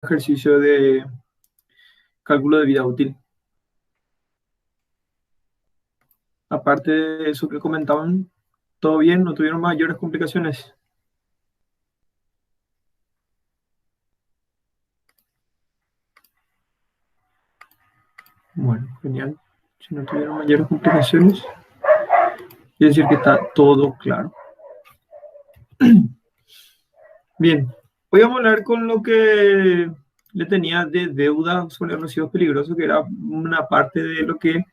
ejercicio de cálculo de vida útil. Aparte de eso que comentaban, todo bien, no tuvieron mayores complicaciones. Bueno, genial. Si no tuvieron mayores complicaciones, quiere decir que está todo claro. Bien, hoy vamos a hablar con lo que le tenía de deuda sobre residuos peligrosos, que era una parte de lo que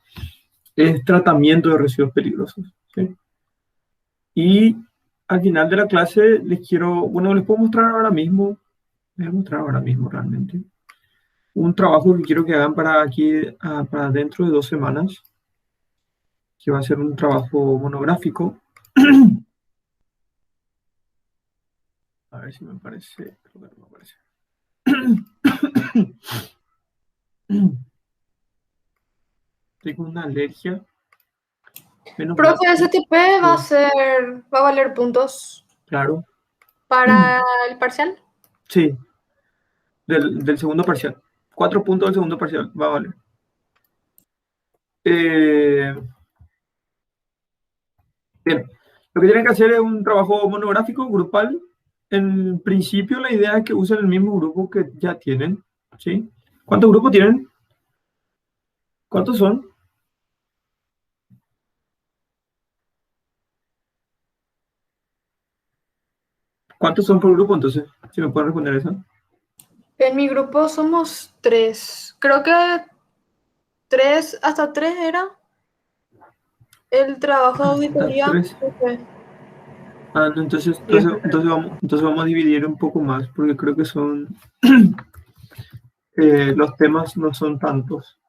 es tratamiento de residuos peligrosos, ¿sí? Y al final de la clase les puedo mostrar ahora mismo, les voy a mostrar ahora mismo realmente, un trabajo que quiero que hagan para aquí, para dentro de 2 semanas, que va a ser un trabajo monográfico. A ver si me parece, creo que no me parece. Tengo una alergia. Menos mal. Profe, STP va a valer puntos Claro. para el parcial. Sí, del segundo parcial. 4 puntos del segundo parcial va a valer. Bien, lo que tienen que hacer es un trabajo monográfico, grupal. En principio, la idea es que usen el mismo grupo que ya tienen, ¿sí? ¿Cuántos grupos tienen? ¿Cuántos son? ¿Cuántos son por grupo, entonces? Si me pueden responder eso. En mi grupo somos 3. Creo que hasta 3 era el trabajo de Hasta auditoría. 3. Ok. Ah, no, entonces vamos a dividir un poco más, porque creo que son los temas no son tantos.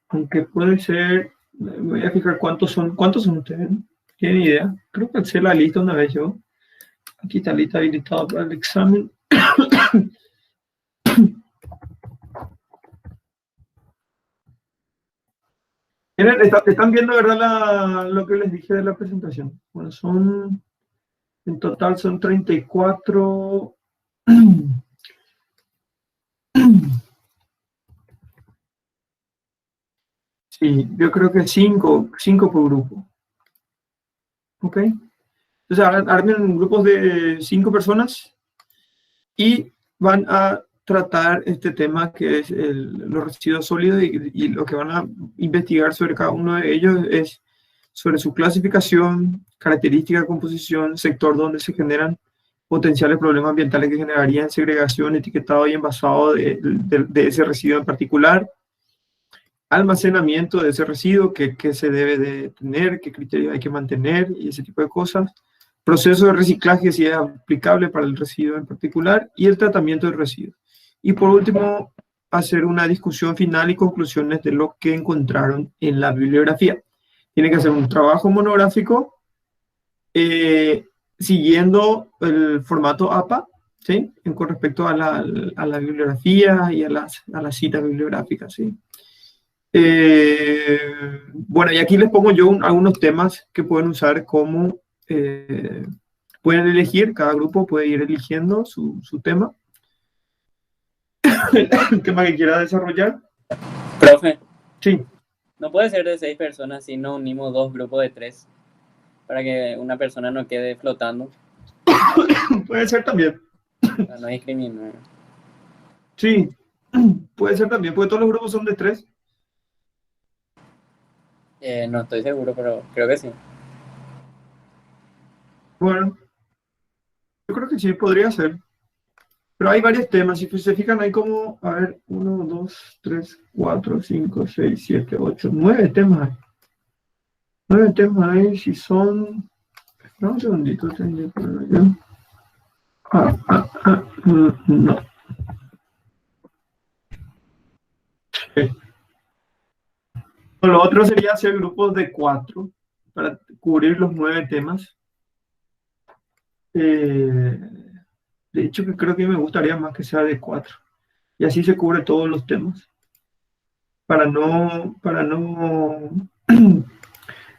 Aunque puede ser, me voy a fijar cuántos son ustedes. ¿Tienen idea? Creo que hice la lista una vez yo. Aquí está lista habilitada para el examen. Miren, están viendo, ¿verdad? Lo que les dije de la presentación. Bueno, en total son 34. Sí, yo creo que 5 por grupo. ¿Ok? Entonces, armen grupos de 5 personas y van a tratar este tema que es los residuos sólidos y lo que van a investigar sobre cada uno de ellos es sobre su clasificación, característica, composición, sector donde se generan potenciales problemas ambientales que generarían segregación, etiquetado y envasado de ese residuo en particular, almacenamiento de ese residuo, que se debe de tener, qué criterios hay que mantener y ese tipo de cosas, proceso de reciclaje si es aplicable para el residuo en particular y el tratamiento del residuo. Y por último, hacer una discusión final y conclusiones de lo que encontraron en la bibliografía. Tienen que hacer un trabajo monográfico siguiendo el formato APA, ¿sí? Con respecto a la bibliografía y a las citas bibliográficas, ¿sí? Bueno, y aquí les pongo yo algunos temas que pueden usar como pueden elegir, cada grupo puede ir eligiendo su tema, el tema que quiera desarrollar. Profe, Sí, no puede ser de 6 personas si no unimos 2 grupos de 3 para que una persona no quede flotando. puede ser también. Para no discriminar. Sí, puede ser también, porque todos los grupos son de 3. No estoy seguro, pero creo que sí. Bueno, yo creo que sí, podría ser. Pero hay varios temas, si se fijan, hay como, a ver, 1, 2, 3, 4, 5, 6, 7, 8, 9 temas hay. 9 temas hay, si son... No, un segundito, tendría que ponerlo yo. No. Sí. Lo otro sería hacer grupos de 4 para cubrir los 9 temas. De hecho, que creo que me gustaría más que sea de 4. Y así se cubre todos los temas. Para no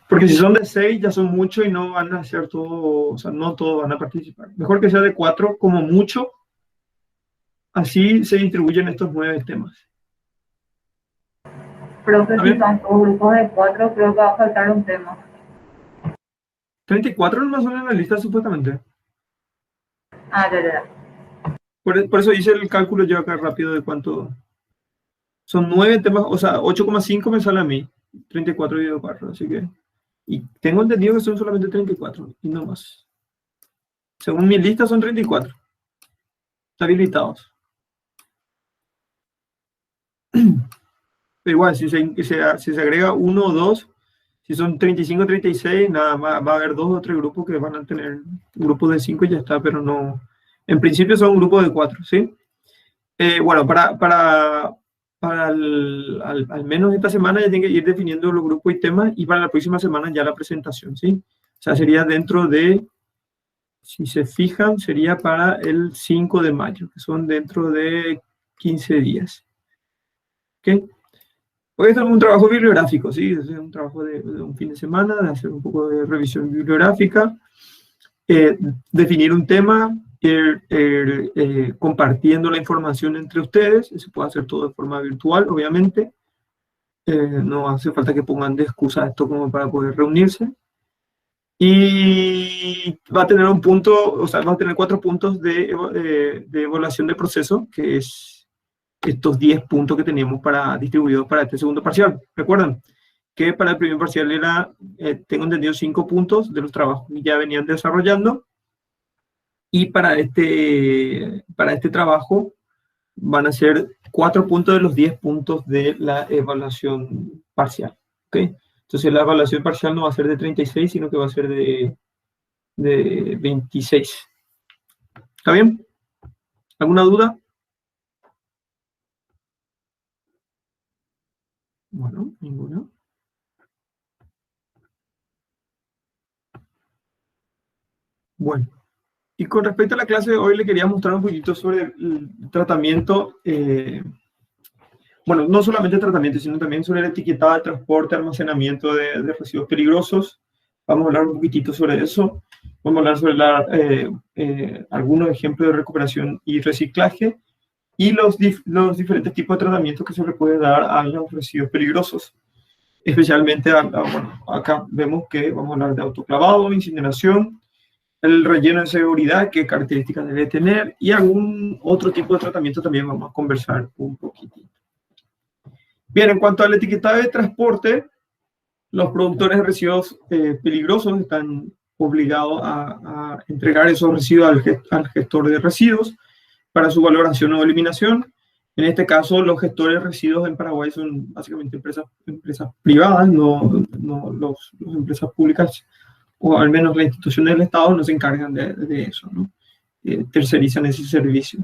Porque si son de 6 ya son muchos y no van a hacer todo, o sea, no todos van a participar. Mejor que sea de 4 como mucho, así se distribuyen estos 9 temas. Creo que ¿Está si bien? son todos grupos de 4, creo que va a faltar un tema. 34 nomás son en la lista supuestamente. Ah, ya. Por eso hice el cálculo yo acá rápido de cuánto. Son 9 temas, o sea, 8,5 me sale a mí. 34 dividido 4, así que. Y tengo entendido que son solamente 34 y no más. Según mi lista son 34. Están habilitados. Pero igual, si se agrega 1 o 2, si son 35, 36, nada más va a haber 2 o 3 grupos que van a tener grupos de 5 y ya está, pero no. En principio son grupos de 4, ¿sí? Bueno, al menos esta semana ya tienen que ir definiendo los grupos y temas, y para la próxima semana ya la presentación, ¿sí? O sea, sería dentro de, si se fijan, sería para el 5 de mayo, que son dentro de 15 días. ¿Ok? Hoy es un trabajo bibliográfico, ¿sí? Es un trabajo de un fin de semana, de hacer un poco de revisión bibliográfica, definir un tema, compartiendo la información entre ustedes. Se puede hacer todo de forma virtual, obviamente. No hace falta que pongan de excusa esto como para poder reunirse. Y va a tener un punto, o sea, va a tener 4 puntos de evaluación del proceso, que es estos 10 puntos que teníamos distribuidos para este segundo parcial. ¿Recuerdan? Que para el primer parcial era, tengo entendido, 5 puntos de los trabajos que ya venían desarrollando. Y para este trabajo van a ser 4 puntos de los 10 puntos de la evaluación parcial. ¿Okay? Entonces la evaluación parcial no va a ser de 36, sino que va a ser de 26. ¿Está bien? ¿Alguna duda? Bueno, ninguna. Bueno, y con respecto a la clase de hoy le quería mostrar un poquito sobre el tratamiento, bueno, no solamente tratamiento, sino también sobre el etiquetado de transporte, almacenamiento de residuos peligrosos. Vamos a hablar un poquitito sobre eso. Vamos a hablar sobre algunos ejemplos de recuperación y reciclaje y los diferentes tipos de tratamientos que se le puede dar a los residuos peligrosos. Especialmente, bueno, acá vemos que vamos a hablar de autoclavado, incineración, el relleno de seguridad, qué características debe tener, y algún otro tipo de tratamiento también vamos a conversar un poquitito. Bien, en cuanto al etiquetado de transporte, los productores de residuos peligrosos están obligados a entregar esos residuos al gestor de residuos para su valoración o eliminación. En este caso, los gestores de residuos en Paraguay son básicamente empresas privadas, no las empresas públicas, o al menos las instituciones del Estado no se encargan de eso, ¿no? Tercerizan ese servicio.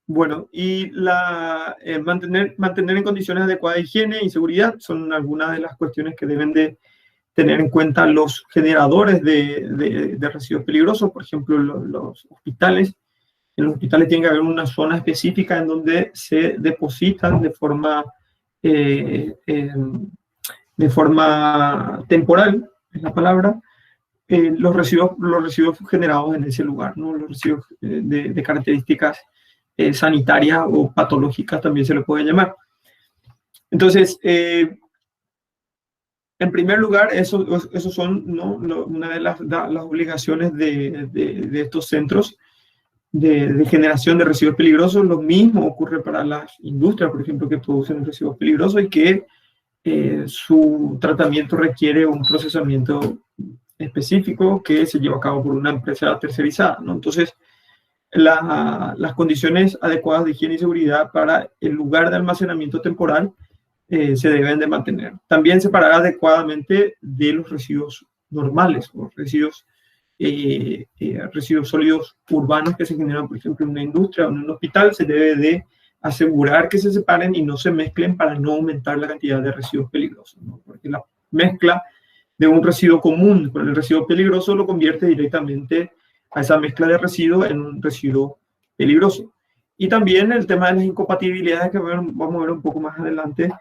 Bueno, y mantener en condiciones adecuadas de higiene y seguridad son algunas de las cuestiones que deben de tener en cuenta los generadores de residuos peligrosos. Por ejemplo, los hospitales. En los hospitales tiene que haber una zona específica en donde se depositan de forma temporal, es la palabra, los residuos generados en ese lugar, ¿no? Los residuos de características sanitarias o patológicas también se le puede llamar. Entonces, en primer lugar, eso son, ¿no?, una de las obligaciones de estos centros de generación de residuos peligrosos. Lo mismo ocurre para las industrias, por ejemplo, que producen residuos peligrosos y que su tratamiento requiere un procesamiento específico que se lleva a cabo por una empresa tercerizada, ¿no? Entonces, las condiciones adecuadas de higiene y seguridad para el lugar de almacenamiento temporal se deben de mantener. También separar adecuadamente de los residuos normales o residuos sólidos urbanos que se generan, por ejemplo, en una industria o en un hospital. Se debe de asegurar que se separen y no se mezclen para no aumentar la cantidad de residuos peligrosos, ¿no? Porque la mezcla de un residuo común con el residuo peligroso lo convierte directamente a esa mezcla de residuos en un residuo peligroso. Y también el tema de las incompatibilidades, que vamos a ver un poco más adelante,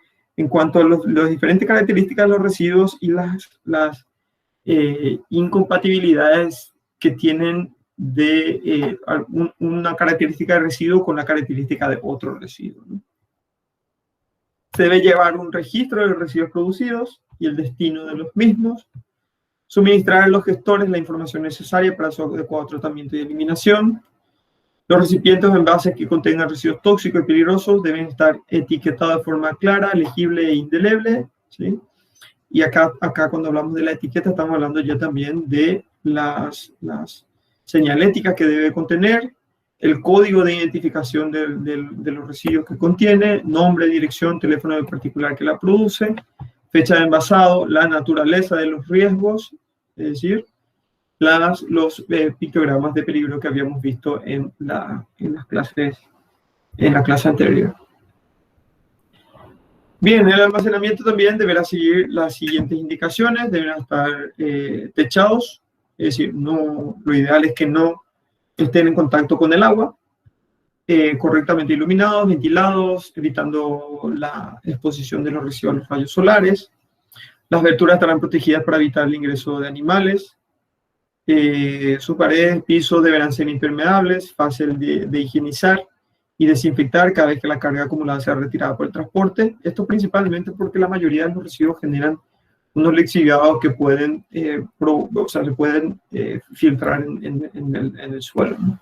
en cuanto a las diferentes características de los residuos y las incompatibilidades que tienen de una característica de residuo con la característica de otro residuo, ¿no? Se debe llevar un registro de los residuos producidos y el destino de los mismos, suministrar a los gestores la información necesaria para su adecuado tratamiento y eliminación. Los recipientes o envases que contengan residuos tóxicos y peligrosos deben estar etiquetados de forma clara, legible e indeleble, ¿sí? Y acá cuando hablamos de la etiqueta estamos hablando ya también de las señaléticas que debe contener, el código de identificación de los residuos que contiene, nombre, dirección, teléfono del particular que la produce, fecha de envasado, la naturaleza de los riesgos, es decir, los pictogramas de peligro que habíamos visto en la clase anterior. Bien, el almacenamiento también deberá seguir las siguientes indicaciones, deberán estar techados, es decir, lo ideal es que no estén en contacto con el agua, correctamente iluminados, ventilados, evitando la exposición de los residuos a los rayos solares. Las aberturas estarán protegidas para evitar el ingreso de animales. Sus paredes, pisos deberán ser impermeables, fácil de higienizar y desinfectar cada vez que la carga acumulada sea retirada por el transporte. Esto principalmente porque la mayoría de los residuos generan unos lixiviados que pueden, se pueden filtrar en el suelo, ¿no?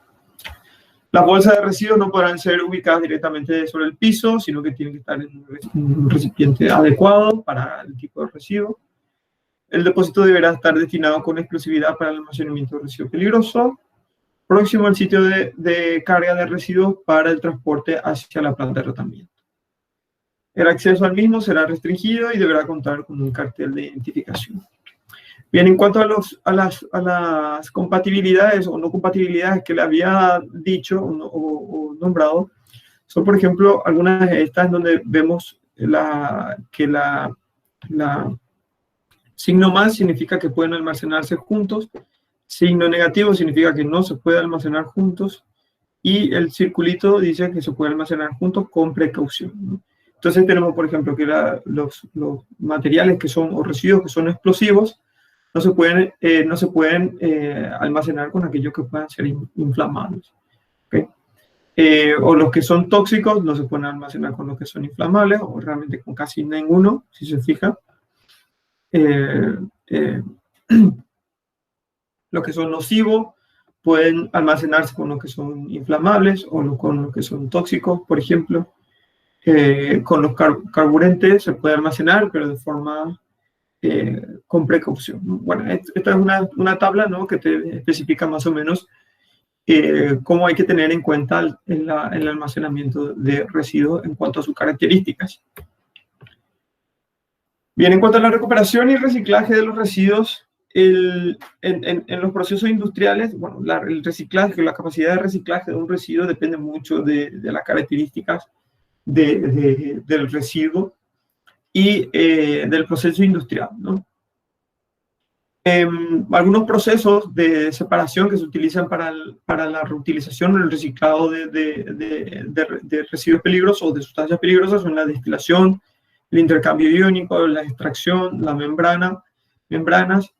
Las bolsas de residuos no podrán ser ubicadas directamente sobre el piso, sino que tienen que estar en un recipiente adecuado para el tipo de residuo. El depósito deberá estar destinado con exclusividad para el almacenamiento de residuos peligrosos, próximo al sitio de carga de residuos para el transporte hacia la planta de tratamiento. El acceso al mismo será restringido y deberá contar con un cartel de identificación. Bien, en cuanto a las compatibilidades o no compatibilidades que le había dicho o nombrado, son, por ejemplo, algunas de estas donde vemos que la signo más significa que pueden almacenarse juntos, signo negativo significa que no se puede almacenar juntos, y el circulito dice que se puede almacenar juntos con precaución, ¿no? Entonces tenemos, por ejemplo, que los materiales que son, o residuos que son explosivos, no se pueden almacenar con aquellos que puedan ser inflamables, ¿okay? O los que son tóxicos no se pueden almacenar con los que son inflamables, o realmente con casi ninguno, si se fijan. Los que son nocivos pueden almacenarse con los que son inflamables o con los que son tóxicos, por ejemplo. Con los carburantes se puede almacenar, pero de forma con precaución. Bueno, esta es una tabla, ¿no?, que te especifica más o menos cómo hay que tener en cuenta el almacenamiento de residuos en cuanto a sus características. Bien, en cuanto a la recuperación y reciclaje de los residuos, en los procesos industriales, bueno, el reciclaje, la capacidad de reciclaje de un residuo depende mucho de las características del residuo y del proceso industrial, ¿no? Algunos procesos de separación que se utilizan para la reutilización o el reciclado de residuos peligrosos o de sustancias peligrosas son la destilación, el intercambio iónico, la extracción, las membranas,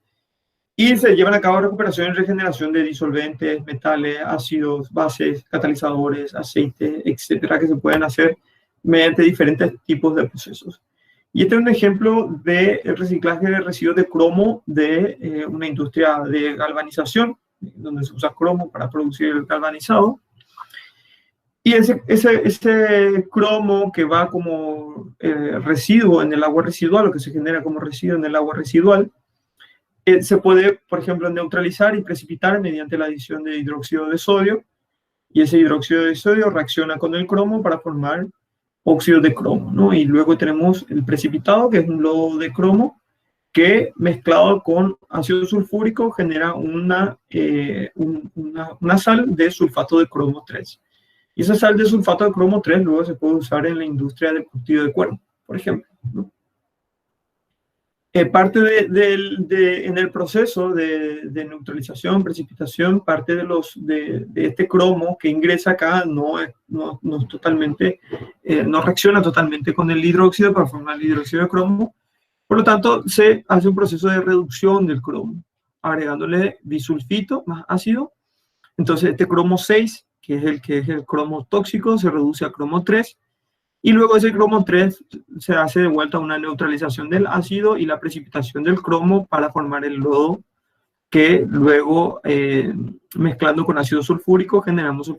y se llevan a cabo recuperación y regeneración de disolventes, metales, ácidos, bases, catalizadores, aceites, etcétera, que se pueden hacer mediante diferentes tipos de procesos. Y este es un ejemplo de reciclaje de residuos de cromo de una industria de galvanización, donde se usa cromo para producir el galvanizado. Y ese cromo que va como residuo en el agua residual, o que se genera como residuo en el agua residual, se puede, por ejemplo, neutralizar y precipitar mediante la adición de hidróxido de sodio. Y ese hidróxido de sodio reacciona con el cromo para formar óxido de cromo, ¿no? Y luego tenemos el precipitado, que es un lodo de cromo, que mezclado con ácido sulfúrico genera una sal de sulfato de cromo 3. Y esa sal de sulfato de cromo 3 luego se puede usar en la industria del cultivo de cuero, por ejemplo, ¿no? Parte en el proceso de neutralización, precipitación, parte de este cromo que ingresa acá no es totalmente, no reacciona totalmente con el hidróxido para formar el hidróxido de cromo. Por lo tanto, se hace un proceso de reducción del cromo, agregándole bisulfito más ácido. Entonces, este cromo 6, que es el cromo tóxico, se reduce a cromo 3. Y luego ese cromo 3 se hace de vuelta una neutralización del ácido y la precipitación del cromo para formar el lodo, que luego, mezclando con ácido sulfúrico, generamos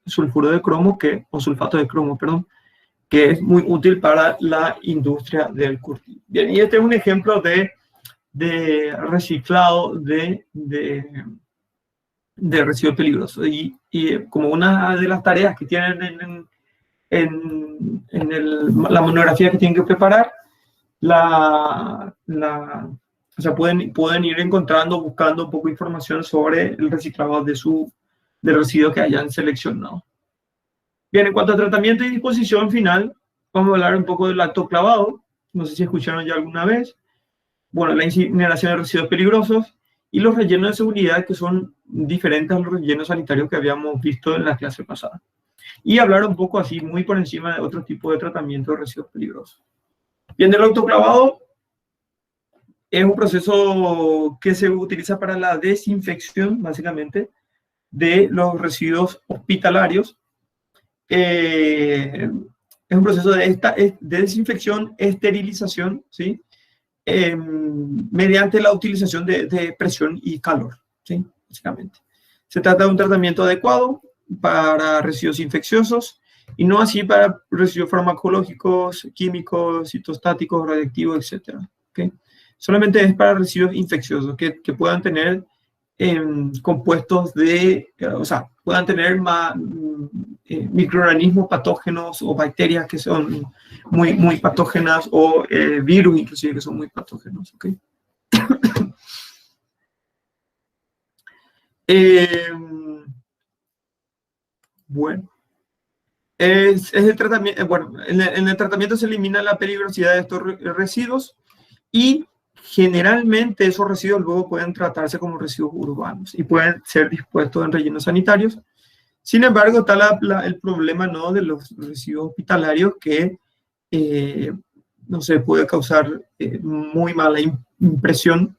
sulfuro de cromo, o sulfato de cromo, perdón, que es muy útil para la industria del curtido. Bien, y este es un ejemplo de reciclado de residuos peligrosos. Y como una de las tareas que tienen la monografía que tienen que preparar, o sea, pueden ir encontrando, buscando un poco de información sobre el reciclado del residuo que hayan seleccionado. Bien, en cuanto a tratamiento y disposición final, vamos a hablar un poco del autoclavado. No sé si escucharon ya alguna vez. Bueno, la incineración de residuos peligrosos y los rellenos de seguridad, que son diferentes a los rellenos sanitarios que habíamos visto en la clase pasada. Y hablar un poco así, muy por encima de otro tipo de tratamiento de residuos peligrosos. Bien, el autoclavado es un proceso que se utiliza para la desinfección, básicamente, de los residuos hospitalarios. Es un proceso de desinfección, esterilización, ¿sí? Mediante la utilización de presión y calor, ¿sí? Básicamente. Se trata de un tratamiento adecuado para residuos infecciosos y no así para residuos farmacológicos, químicos, citostáticos, radiactivos, etc. ¿Okay? Solamente es para residuos infecciosos que puedan tener compuestos o sea, puedan tener microorganismos patógenos o bacterias que son muy patógenas o virus inclusive que son muy patógenos. ¿Okay? Bueno, es el tratamiento, bueno, en el tratamiento se elimina la peligrosidad de estos residuos y generalmente esos residuos luego pueden tratarse como residuos urbanos y pueden ser dispuestos en rellenos sanitarios. Sin embargo, está el problema, ¿no?, de los residuos hospitalarios que, no sé, puede causar muy mala impresión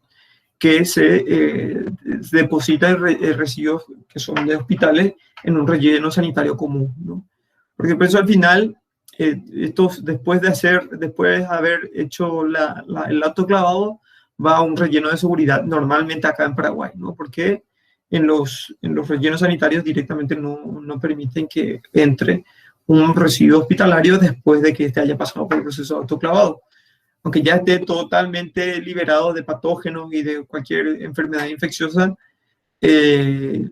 que se deposita residuos que son de hospitales en un relleno sanitario común, ¿no? Porque por eso al final, después de haber hecho el autoclavado, va a un relleno de seguridad, normalmente acá en Paraguay, ¿no? Porque en los rellenos sanitarios directamente no permiten que entre un residuo hospitalario después de que este haya pasado por el proceso de autoclavado. Aunque ya esté totalmente liberado de patógenos y de cualquier enfermedad infecciosa, el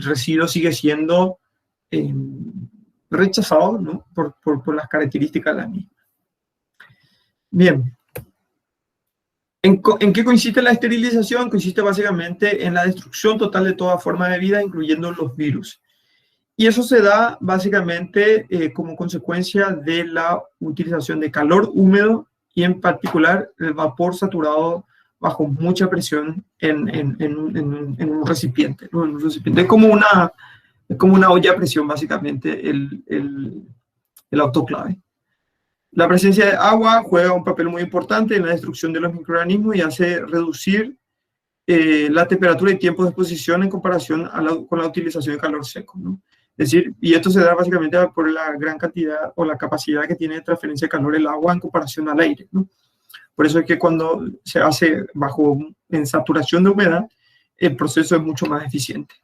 residuo sigue siendo rechazado, ¿no?, por las características de la misma. Bien. ¿En qué consiste la esterilización? Consiste básicamente en la destrucción total de toda forma de vida, incluyendo los virus. Y eso se da básicamente como consecuencia de la utilización de calor húmedo y en particular el vapor saturado bajo mucha presión en un recipiente, ¿no? En un recipiente. Es como una olla a presión, básicamente, el autoclave. La presencia de agua juega un papel muy importante en la destrucción de los microorganismos y hace reducir la temperatura y tiempo de exposición en comparación con la utilización de calor seco, ¿no? Es decir, y esto se da básicamente por la gran cantidad o la capacidad que tiene de transferencia de calor el agua en comparación al aire, ¿no? Por eso es que cuando se hace en saturación de humedad, el proceso es mucho más eficiente.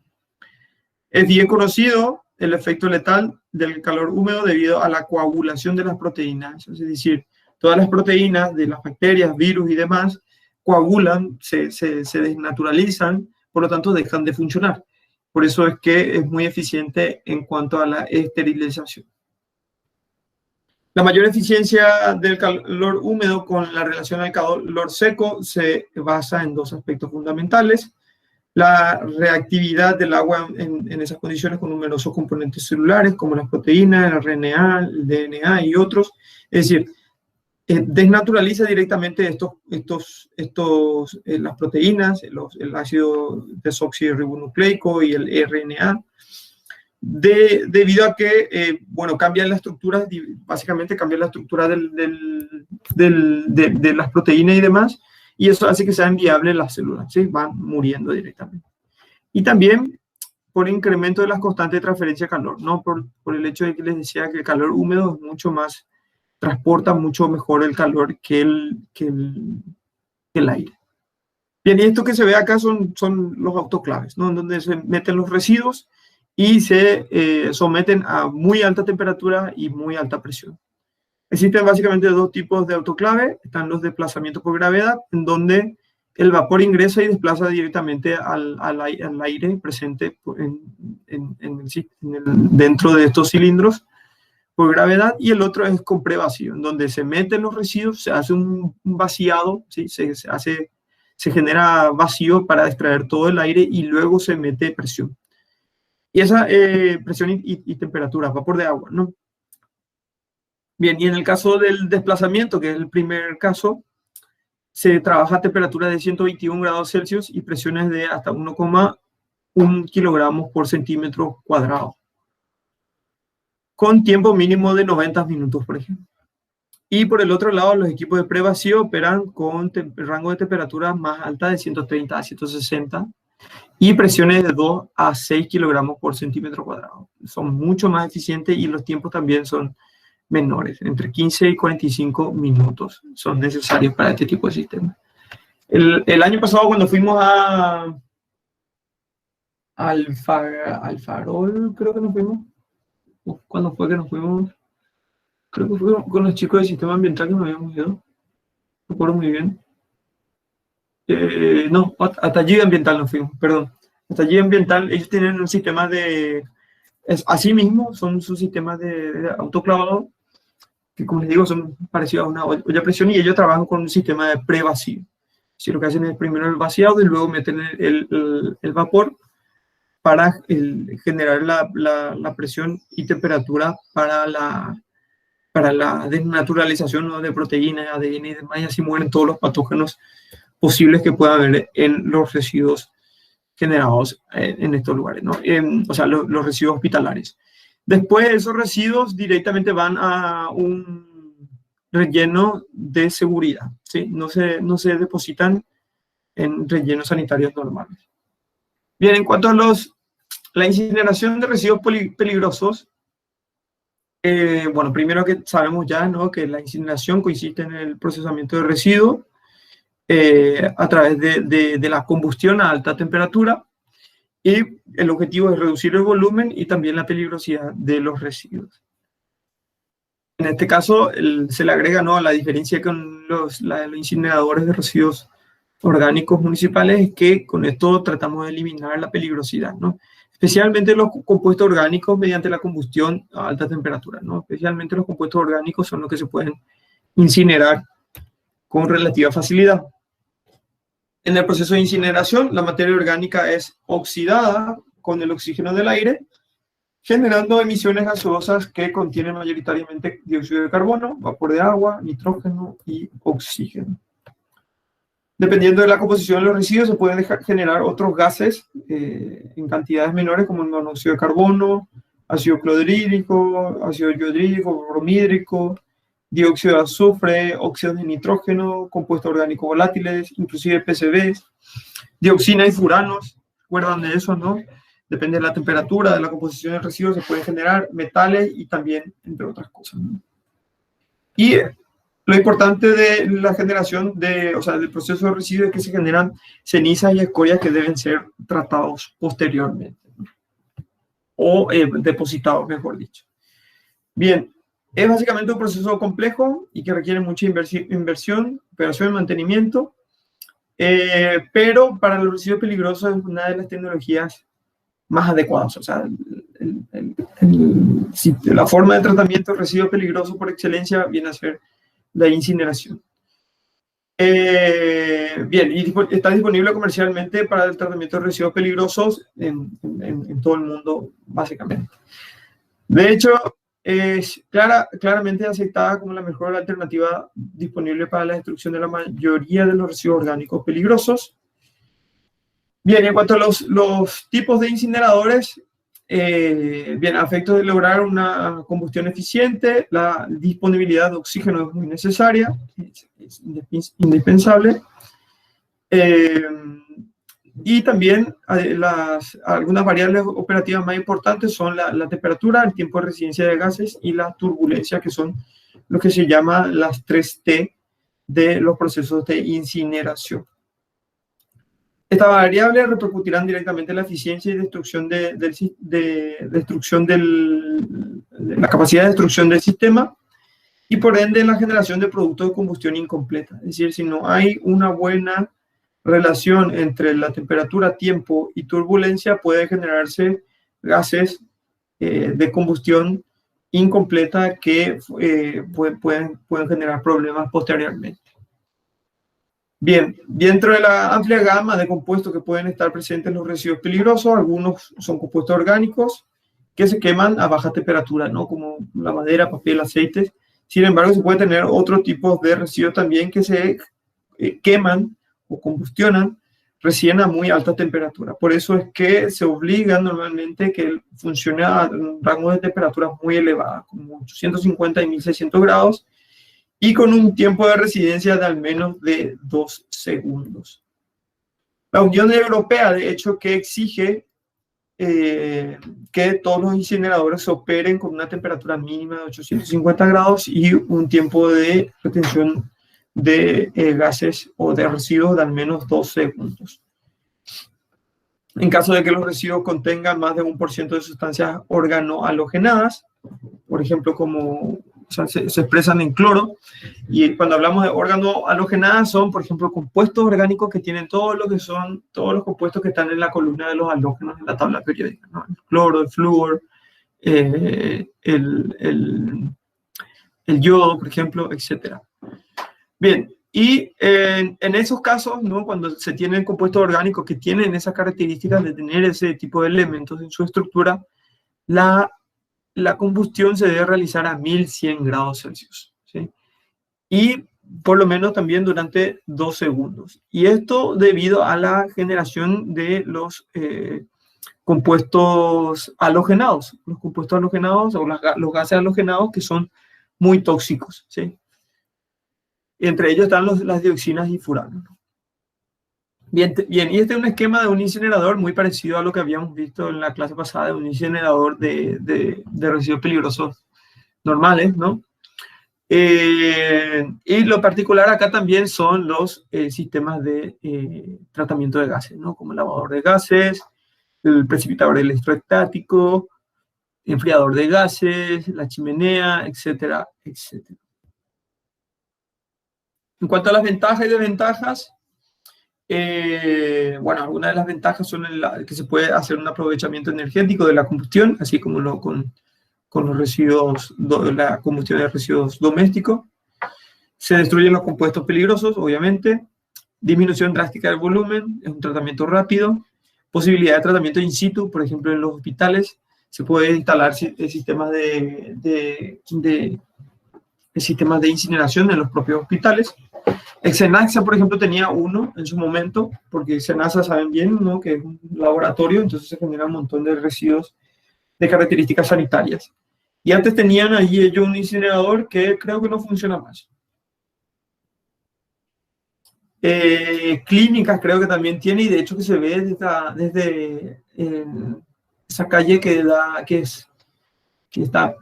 Es bien conocido el efecto letal del calor húmedo debido a la coagulación de las proteínas. Es decir, todas las proteínas de las bacterias, virus y demás coagulan, se desnaturalizan, por lo tanto dejan de funcionar. Por eso es que es muy eficiente en cuanto a la esterilización. La mayor eficiencia del calor húmedo con la relación al calor seco se basa en dos aspectos fundamentales: la reactividad del agua en esas condiciones con numerosos componentes celulares, como las proteínas, el RNA, el DNA y otros. Es decir, desnaturaliza directamente las proteínas, el ácido desoxirribonucleico y el RNA, debido a que, bueno, cambian la estructura, básicamente cambian la estructura de las proteínas y demás, y eso hace que sean viables las células, ¿sí? Van muriendo directamente. Y también por incremento de las constantes de transferencia de calor, ¿no? Por el hecho de que les decía que el calor húmedo es mucho más, transporta mucho mejor el calor que el aire. Bien, y esto que se ve acá son los autoclaves, ¿no? En donde se meten los residuos y se someten a muy alta temperatura y muy alta presión. Existen básicamente dos tipos de autoclave. Están los desplazamientos por gravedad, en donde el vapor ingresa y desplaza directamente al aire presente dentro de estos cilindros por gravedad, y el otro es con prevacío, en donde se meten los residuos, se hace un vaciado, ¿sí? Se genera vacío para extraer todo el aire y luego se mete presión. Y esa presión y temperatura, vapor de agua, ¿no? Bien, y en el caso del desplazamiento, que es el primer caso, se trabaja a temperaturas de 121 grados Celsius y presiones de hasta 1,1 kilogramos por centímetro cuadrado, con tiempo mínimo de 90 minutos, por ejemplo. Y por el otro lado, los equipos de prevacío operan con rango de temperatura más alta de 130 a 160 y presiones de 2 a 6 kilogramos por centímetro cuadrado. Son mucho más eficientes y los tiempos también son menores, entre 15 y 45 minutos son necesarios para este tipo de sistemas. El año pasado, cuando fuimos al Farol, creo que nos fuimos. ¿Cuándo fue que nos fuimos? Creo que fue con los chicos del sistema ambiental que nos habíamos ido. No recuerdo muy bien. No, hasta allí ambiental nos fuimos, perdón. Hasta allí ambiental, ellos tienen un sistema así mismo, son sus sistemas de autoclavado, que como les digo, son parecidos a una olla a presión, y ellos trabajan con un sistema de prevacío. Si lo que hacen es primero el vaciado y luego meten el vapor para generar la presión y temperatura para la desnaturalización, ¿no?, de proteínas, ADN y demás, y así mueren todos los patógenos posibles que pueda haber en los residuos generados en estos lugares, ¿no? O sea, los residuos hospitalarios. Después esos residuos directamente van a un relleno de seguridad, ¿sí? No se depositan en rellenos sanitarios normales. Bien, en cuanto a la incineración de residuos peligrosos, bueno, primero que sabemos ya, ¿no?, que la incineración consiste en el procesamiento de residuos a través de la combustión a alta temperatura, y el objetivo es reducir el volumen y también la peligrosidad de los residuos. En este caso, se le agrega, ¿no?, la diferencia con los incineradores de residuos orgánicos municipales, es que con esto tratamos de eliminar la peligrosidad, ¿no? Especialmente los compuestos orgánicos mediante la combustión a alta temperatura, ¿no? Especialmente los compuestos orgánicos son los que se pueden incinerar con relativa facilidad. En el proceso de incineración, la materia orgánica es oxidada con el oxígeno del aire, generando emisiones gaseosas que contienen mayoritariamente dióxido de carbono, vapor de agua, nitrógeno y oxígeno. Dependiendo de la composición de los residuos, se pueden generar otros gases en cantidades menores, como el monóxido de carbono, ácido clorhídrico, ácido yodhídrico, bromídrico, dióxido de azufre, óxidos de nitrógeno, compuestos orgánicos volátiles, inclusive PCBs, dioxina y furanos. ¿Recuerdan de eso, no? Depende de la temperatura, de la composición del residuo, se pueden generar metales y también, entre otras cosas, ¿no? Y lo importante de la generación del proceso de residuos es que se generan cenizas y escorias que deben ser tratados posteriormente, ¿no?, o depositados, mejor dicho. Bien, es básicamente un proceso complejo y que requiere mucha inversión, operación y mantenimiento, pero para los residuos peligrosos es una de las tecnologías más adecuadas. O sea, la forma de tratamiento de residuos peligrosos por excelencia viene a ser la incineración. Bien, y está disponible comercialmente para el tratamiento de residuos peligrosos en todo el mundo, básicamente. De hecho, es claramente aceptada como la mejor alternativa disponible para la destrucción de la mayoría de los residuos orgánicos peligrosos. Bien, en cuanto a los tipos de incineradores, bien, a efectos de lograr una combustión eficiente, la disponibilidad de oxígeno es muy necesaria, es indispensable. Y también algunas variables operativas más importantes son la temperatura, el tiempo de residencia de gases y la turbulencia, que son lo que se llama las 3T de los procesos de incineración. Estas variables repercutirán directamente en la eficiencia y destrucción de la capacidad de destrucción del sistema y por ende en la generación de productos de combustión incompleta. Es decir, si no hay una buena relación entre la temperatura, tiempo y turbulencia, puede generarse gases de combustión incompleta que pueden generar problemas posteriormente. Bien, dentro de la amplia gama de compuestos que pueden estar presentes en los residuos peligrosos, algunos son compuestos orgánicos que se queman a baja temperatura, ¿no? Como la madera, papel, aceites. Sin embargo, se puede tener otro tipo de residuos también que se queman o combustionan recién a muy alta temperatura. Por eso es que se obliga normalmente que funcione a un rango de temperaturas muy elevadas, como 850 y 1600 grados, y con un tiempo de residencia de al menos de 2 segundos. La Unión Europea, de hecho, que exige que todos los incineradores operen con una temperatura mínima de 850 grados y un tiempo de retención de gases o de residuos de al menos 2 segundos. En caso de que los residuos contengan más de 1% de sustancias organohalogenadas, por ejemplo, se expresan en cloro, y cuando hablamos de organohalogenadas son, por ejemplo, compuestos orgánicos que tienen todos los compuestos que están en la columna de los halógenos en la tabla periódica, ¿no? El cloro, el flúor, el yodo, por ejemplo, etc. Bien, y en esos casos, ¿no? Cuando se tienen compuestos orgánicos que tienen esas características de tener ese tipo de elementos en su estructura, la combustión se debe realizar a 1100 grados Celsius, ¿sí? Y por lo menos también durante 2 segundos. Y esto debido a la generación de los compuestos halogenados. Los compuestos halogenados o los gases halogenados que son muy tóxicos, ¿sí? Entre ellos están las dioxinas y furanos. Bien, y este es un esquema de un incinerador muy parecido a lo que habíamos visto en la clase pasada de un incinerador de residuos peligrosos normales, ¿no? Y lo particular acá también son los sistemas de tratamiento de gases, ¿no? Como el lavador de gases, el precipitador electroestático, enfriador de gases, la chimenea, etcétera, etcétera. En cuanto a las ventajas y desventajas, bueno, algunas de las ventajas son que se puede hacer un aprovechamiento energético de la combustión, así como con los residuos, la combustión de residuos domésticos. Se destruyen los compuestos peligrosos, obviamente. Disminución drástica del volumen, es un tratamiento rápido. Posibilidad de tratamiento in situ, por ejemplo, en los hospitales. Se puede instalar sistemas de incineración en los propios hospitales. Xenasa, por ejemplo, tenía uno en su momento, porque Xenasa saben bien, ¿no? Que es un laboratorio, entonces se genera un montón de residuos de características sanitarias. Y antes tenían allí ellos un incinerador que creo que no funciona más. Clínicas creo que también tiene, y de hecho que se ve desde esa calle que está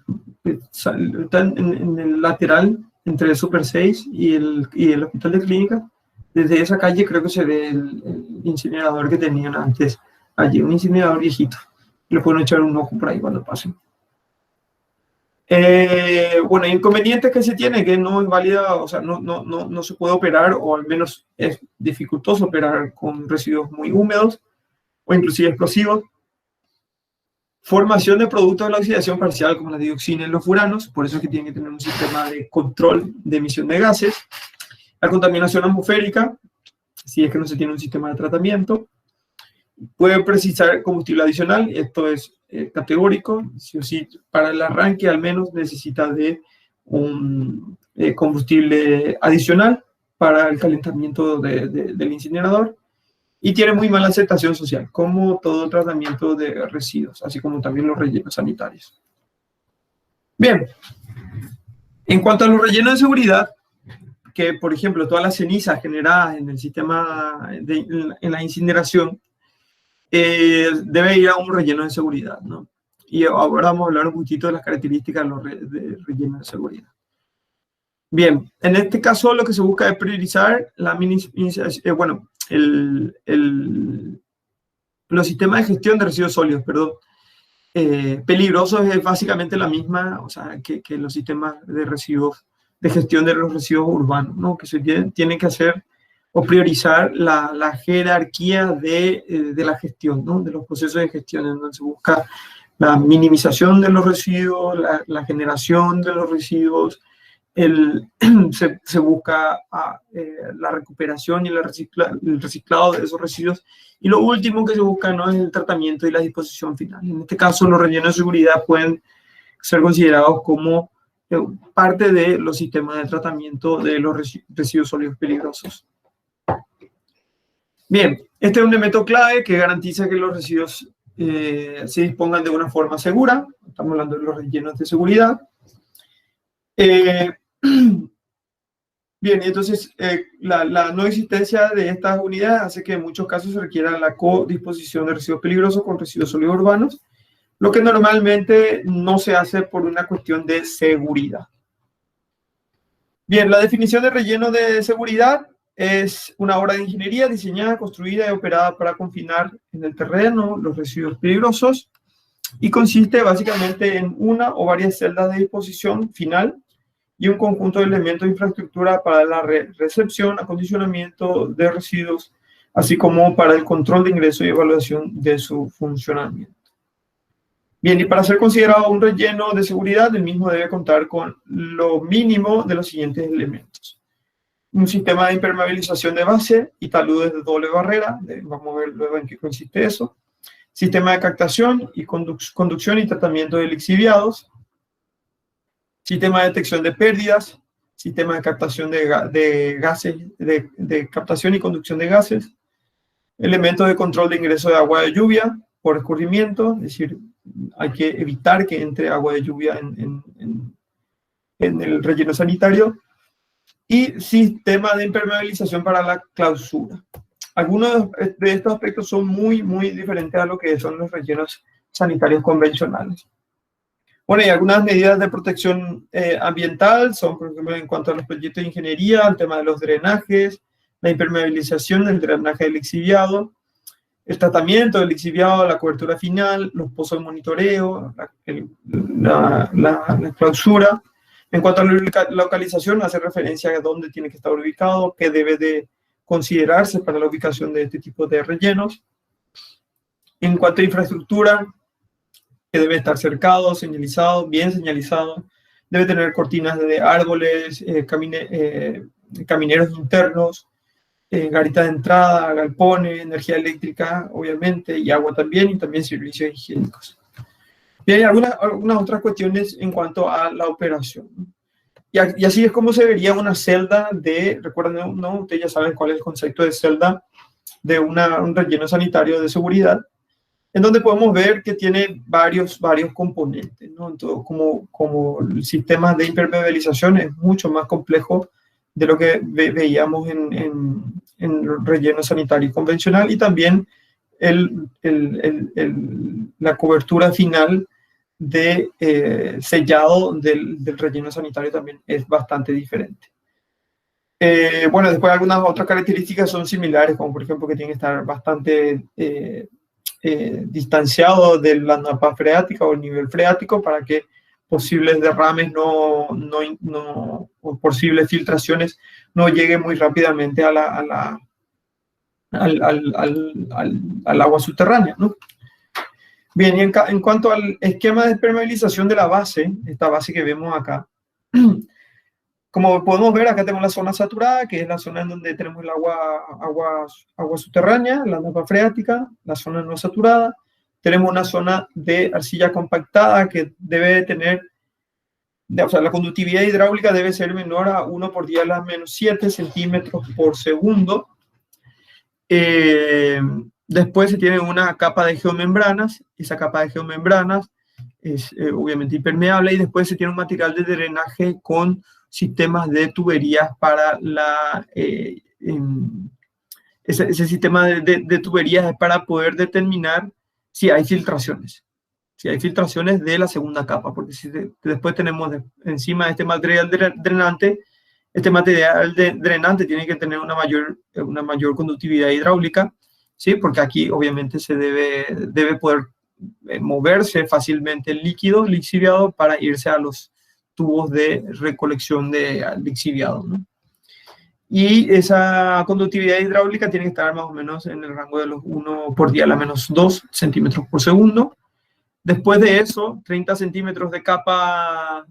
en el lateral entre el Super 6 y el Hospital de Clínicas. Desde esa calle creo que se ve el incinerador que tenían antes allí, un incinerador viejito. Le pueden echar un ojo por ahí cuando pasen. Bueno, inconvenientes que se tiene, que no es válida, o sea, no se puede operar, o al menos es dificultoso operar con residuos muy húmedos o inclusive explosivos. Formación de productos de la oxidación parcial, como la dioxina y los furanos, por eso es que tienen que tener un sistema de control de emisión de gases. La contaminación atmosférica, si es que no se tiene un sistema de tratamiento. puede precisar combustible adicional, esto es categórico, sí o sí, para el arranque al menos necesita de un combustible adicional para el calentamiento del incinerador, y tiene muy mala aceptación social, como todo tratamiento de residuos, así como también los rellenos sanitarios. Bien, en cuanto a los rellenos de seguridad, que por ejemplo todas las cenizas generadas en el sistema en la incineración, debe ir a un relleno de seguridad, ¿no? Y ahora vamos a hablar un poquito de las características de los rellenos de seguridad. Bien, en este caso lo que se busca es priorizar los sistemas de gestión de residuos sólidos, perdón. Peligrosos es básicamente la misma, o sea, que los sistemas de residuos, de gestión de los residuos urbanos, ¿no? Que se tienen que hacer o priorizar la jerarquía de la gestión, ¿no? De los procesos de gestión, en donde se busca la minimización de los residuos, la generación de los residuos, se busca la recuperación y el reciclado de esos residuos, y lo último que se busca, ¿no?, es el tratamiento y la disposición final. En este caso, los rellenos de seguridad pueden ser considerados como parte de los sistemas de tratamiento de los residuos sólidos peligrosos. Bien, este es un elemento clave que garantiza que los residuos se dispongan de una forma segura. Estamos hablando de los rellenos de seguridad. Bien, entonces la no existencia de estas unidades hace que en muchos casos se requiera la codisposición de residuos peligrosos con residuos sólidos urbanos, lo que normalmente no se hace por una cuestión de seguridad. Bien, la definición de relleno de seguridad es una obra de ingeniería diseñada, construida y operada para confinar en el terreno los residuos peligrosos, y consiste básicamente en una o varias celdas de disposición final y un conjunto de elementos de infraestructura para la recepción, acondicionamiento de residuos, así como para el control de ingreso y evaluación de su funcionamiento. Bien, y para ser considerado un relleno de seguridad, el mismo debe contar con lo mínimo de los siguientes elementos: un sistema de impermeabilización de base y taludes de doble barrera, vamos a ver luego en qué consiste eso; sistema de captación y conducción y tratamiento de lixiviados; sistema de detección de pérdidas; sistema de captación de gases, de captación y conducción de gases; elementos de control de ingreso de agua de lluvia por escurrimiento, es decir, hay que evitar que entre agua de lluvia en el relleno sanitario; y sistema de impermeabilización para la clausura. Algunos de estos aspectos son muy diferentes a lo que son los rellenos sanitarios convencionales. Bueno, y algunas medidas de protección ambiental son, por ejemplo, en cuanto a los proyectos de ingeniería, el tema de los drenajes, la impermeabilización, el drenaje del lixiviado, el tratamiento del lixiviado, la cobertura final, los pozos de monitoreo, la clausura. En cuanto a la localización, hace referencia a dónde tiene que estar ubicado, qué debe de considerarse para la ubicación de este tipo de rellenos. En cuanto a infraestructura, que debe estar cercado, señalizado, bien señalizado, debe tener cortinas de árboles, camineros internos, garitas de entrada, galpones, energía eléctrica, obviamente, y agua también, y también servicios higiénicos. Y hay algunas otras cuestiones en cuanto a la operación. Y así es como se vería una celda recuerden, ¿no? Ustedes ya saben cuál es el concepto de celda de un relleno sanitario de seguridad, en donde podemos ver que tiene varios componentes, ¿no? Entonces, como el sistema de impermeabilización es mucho más complejo de lo que veíamos en el relleno sanitario convencional, y también la cobertura final de sellado del relleno sanitario también es bastante diferente. Bueno, después algunas otras características son similares, como por ejemplo que tiene que estar bastante distanciado de la napa freática o el nivel freático, para que posibles derrames o posibles filtraciones no lleguen muy rápidamente al agua subterránea, ¿no? Bien, y en cuanto al esquema de impermeabilización de la base, esta base que vemos acá, como podemos ver, acá tenemos la zona saturada, que es la zona en donde tenemos el agua subterránea, la napa freática, la zona no saturada. Tenemos una zona de arcilla compactada que debe tener, o sea, la conductividad hidráulica debe ser menor a 1 por 10 a la menos 7 centímetros por segundo. Después se tiene una capa de geomembranas. Esa capa de geomembranas es obviamente impermeable, y después se tiene un material de drenaje con sistemas de tuberías para ese sistema de tuberías es para poder determinar si hay filtraciones. Si hay filtraciones de la segunda capa, porque si después tenemos encima de este material drenante, este material drenante tiene que tener una mayor conductividad hidráulica, ¿sí? Porque aquí obviamente se debe poder moverse fácilmente el líquido lixiviado para irse a los tubos de recolección de lixiviado, ¿no? Y esa conductividad hidráulica tiene que estar más o menos en el rango de los 1 por 10 a la menos 2 centímetros por segundo. Después de eso, 30 centímetros de capa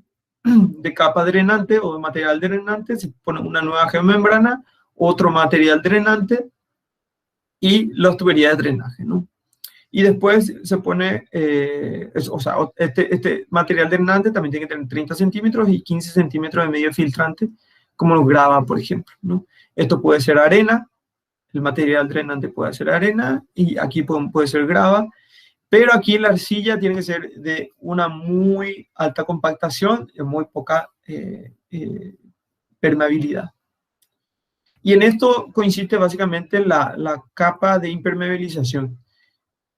drenante o de material drenante, se pone una nueva geomembrana, otro material drenante y las tuberías de drenaje, ¿no? Y después se pone, o sea, este material drenante también tiene que tener 30 centímetros y 15 centímetros de medio filtrante, como los grava, por ejemplo, ¿no? Esto puede ser arena, el material drenante puede ser arena, y aquí puede ser grava, pero aquí la arcilla tiene que ser de una muy alta compactación y muy poca permeabilidad. Y en esto consiste básicamente la capa de impermeabilización.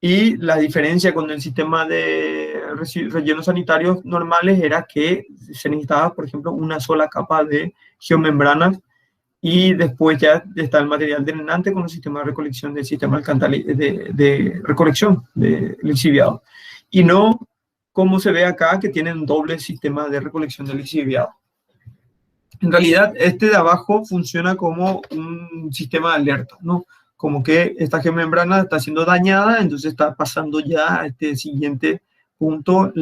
Y la diferencia con el sistema de rellenos sanitarios normales era que se necesitaba, por ejemplo, una sola capa de geomembranas, y después ya está el material drenante con el sistema de recolección del sistema de recolección de lixiviado. Y no como se ve acá, que tienen doble sistema de recolección de lixiviado. En realidad, este de abajo funciona como un sistema de alerta, ¿no? Como que esta geomembrana está siendo dañada, entonces está pasando ya a este siguiente punto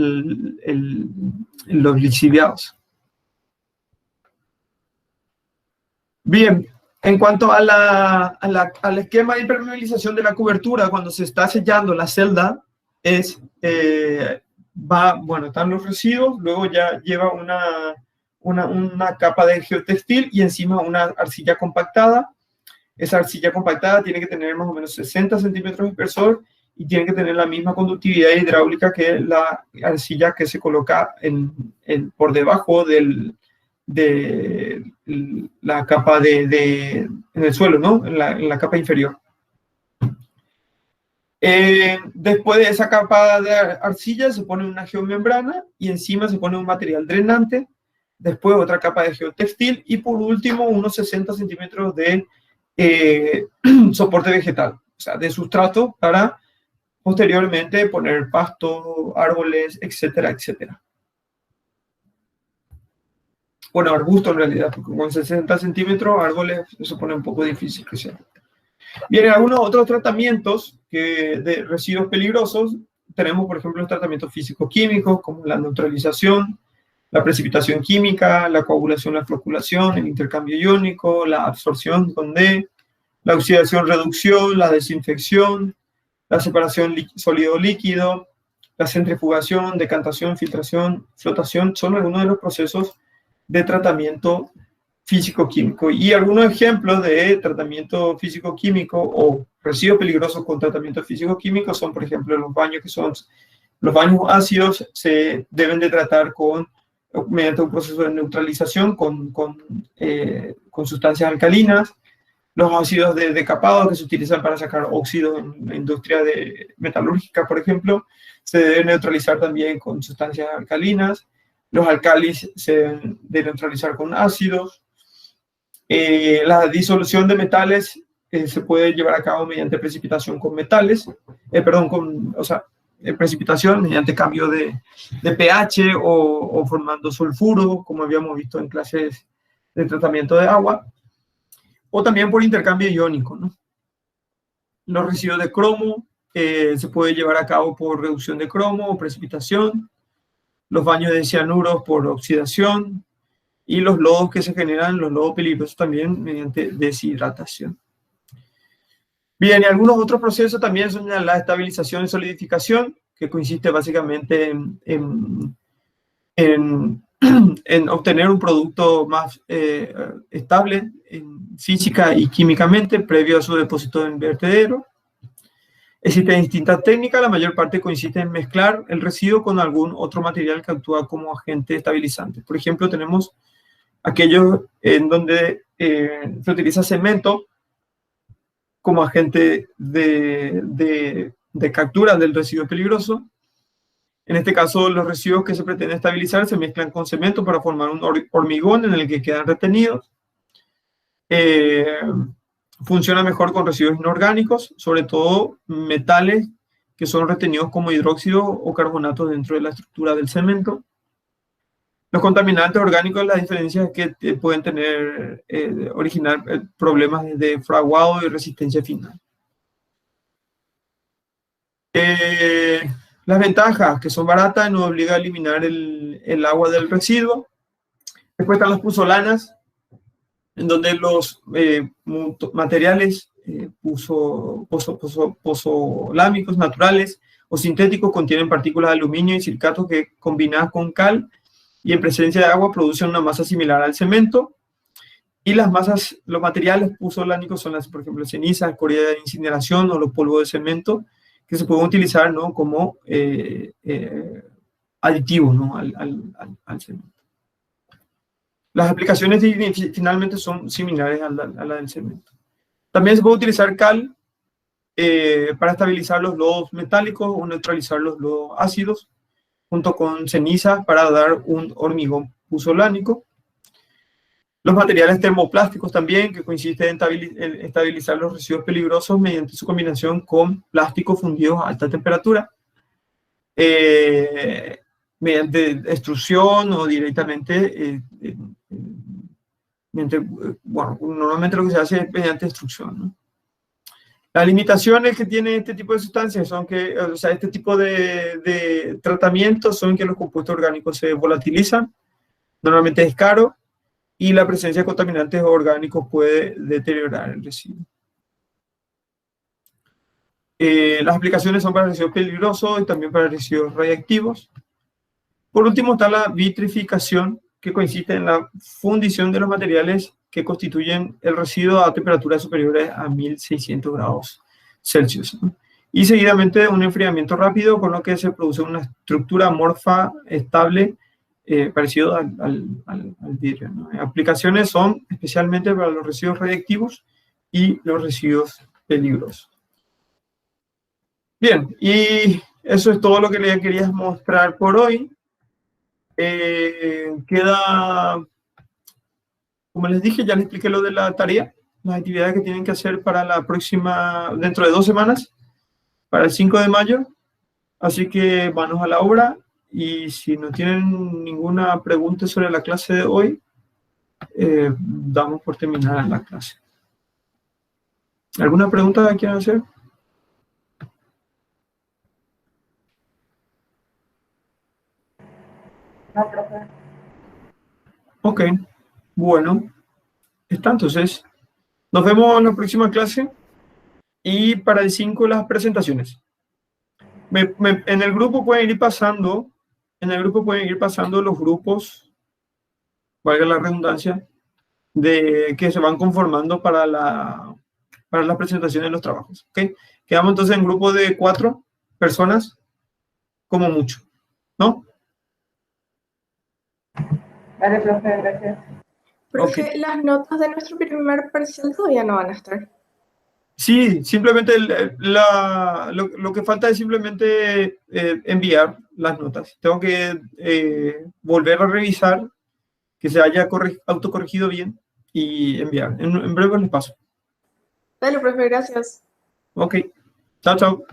los lixiviados. Bien, en cuanto al esquema de impermeabilización de la cobertura, cuando se está sellando la celda, bueno, están los residuos, luego ya lleva una capa de geotextil y encima una arcilla compactada. Esa arcilla compactada tiene que tener más o menos 60 centímetros de espesor y tiene que tener la misma conductividad hidráulica que la arcilla que se coloca por debajo de la capa en el suelo, ¿no? En la capa inferior. Después de esa capa de arcilla se pone una geomembrana y encima se pone un material drenante, después otra capa de geotextil y por último unos 60 centímetros de soporte vegetal, o sea, de sustrato para posteriormente poner pasto, árboles, etcétera, etcétera. Bueno, arbusto en realidad, porque con 60 centímetros árboles se pone un poco difícil que sea. Bien, algunos otros tratamientos de residuos peligrosos, tenemos por ejemplo los tratamientos físico-químicos como la neutralización, la precipitación química, la coagulación, la floculación, el intercambio iónico, la absorción con D, la oxidación-reducción, la desinfección, la separación sólido-líquido, la centrifugación, decantación, filtración, flotación, son algunos de los procesos de tratamiento físico-químico. Y algunos ejemplos de tratamiento físico-químico o residuos peligrosos con tratamiento físico-químico son, por ejemplo, los baños los baños ácidos se deben de tratar mediante un proceso de neutralización con sustancias alcalinas. Los ácidos de decapado que se utilizan para sacar óxidos en la industria metalúrgica, por ejemplo, se deben neutralizar también con sustancias alcalinas. Los álcalis se deben de neutralizar con ácidos. La disolución de metales se puede llevar a cabo mediante precipitación con metales, precipitación mediante cambio de pH o formando sulfuro, como habíamos visto en clases de tratamiento de agua, o también por intercambio iónico, ¿no? Los residuos de cromo se puede llevar a cabo por reducción de cromo o precipitación, los baños de cianuros por oxidación, y los lodos que se generan, los lodos peligrosos también mediante deshidratación. Bien, y algunos otros procesos también son la estabilización y solidificación, que consiste básicamente en obtener un producto más estable física y químicamente previo a su depósito en vertedero. Existen distintas técnicas, la mayor parte consiste en mezclar el residuo con algún otro material que actúa como agente estabilizante. Por ejemplo, tenemos aquellos en donde se utiliza cemento como agente de captura del residuo peligroso. En este caso, los residuos que se pretenden estabilizar se mezclan con cemento para formar un hormigón en el que quedan retenidos. Funciona mejor con residuos inorgánicos, sobre todo metales que son retenidos como hidróxido o carbonato dentro de la estructura del cemento. Los contaminantes orgánicos, la diferencia es que pueden originar problemas de fraguado y resistencia final. Las ventajas, que son baratas, no obliga a eliminar el agua del residuo. Después están las puzolanas, en donde los materiales pozolámicos naturales o sintéticos contienen partículas de aluminio y silicatos que, combinadas con cal y en presencia de agua, producen una masa similar al cemento. Y los materiales puzolánicos son por ejemplo, cenizas, escoria de incineración o los polvos de cemento, que se pueden utilizar, ¿no?, como aditivos, ¿no?, al cemento. Las aplicaciones finalmente son similares a la del cemento. También se puede utilizar cal para estabilizar los lodos metálicos o neutralizar los lodos ácidos, junto con ceniza para dar un hormigón puzolánico. Los materiales termoplásticos también, que consisten en estabilizar los residuos peligrosos mediante su combinación con plásticos fundidos a alta temperatura, mediante extrusión o directamente, normalmente lo que se hace es mediante extrusión, ¿no? Las limitaciones que tiene este tipo de sustancias son que, este tipo de tratamientos son que los compuestos orgánicos se volatilizan, normalmente es caro, y la presencia de contaminantes orgánicos puede deteriorar el residuo. Las aplicaciones son para residuos peligrosos y también para residuos radiactivos. Por último está la vitrificación, que consiste en la fundición de los materiales que constituyen el residuo a temperaturas superiores a 1600 grados Celsius, ¿no? Y seguidamente un enfriamiento rápido, con lo que se produce una estructura amorfa estable parecido al vidrio, ¿no? Aplicaciones son especialmente para los residuos radiactivos y los residuos peligrosos. Bien, y eso es todo lo que les quería mostrar por hoy. Queda, como les dije, ya les expliqué lo de la tarea, las actividades que tienen que hacer para la próxima, dentro de 2 semanas, para el 5 de mayo. Así que manos a la obra, y si no tienen ninguna pregunta sobre la clase de hoy, damos por terminada la clase. ¿Alguna pregunta que quieran hacer? No, profe. Ok, bueno, está entonces. Nos vemos en la próxima clase, y para el 5 las presentaciones. En el grupo pueden ir pasando, los grupos, valga la redundancia, que se van conformando para la presentación de los trabajos. ¿Okay? Quedamos entonces en grupo de 4 personas, como mucho, ¿no? Vale, profe, gracias. Profe, Ok. las notas de nuestro primer parcial todavía no van a estar. Sí, simplemente lo que falta es simplemente enviar las notas. Tengo que volver a revisar que se haya autocorregido bien y enviar. En breve les paso. Dale, profe, gracias. Ok. Chao, chao.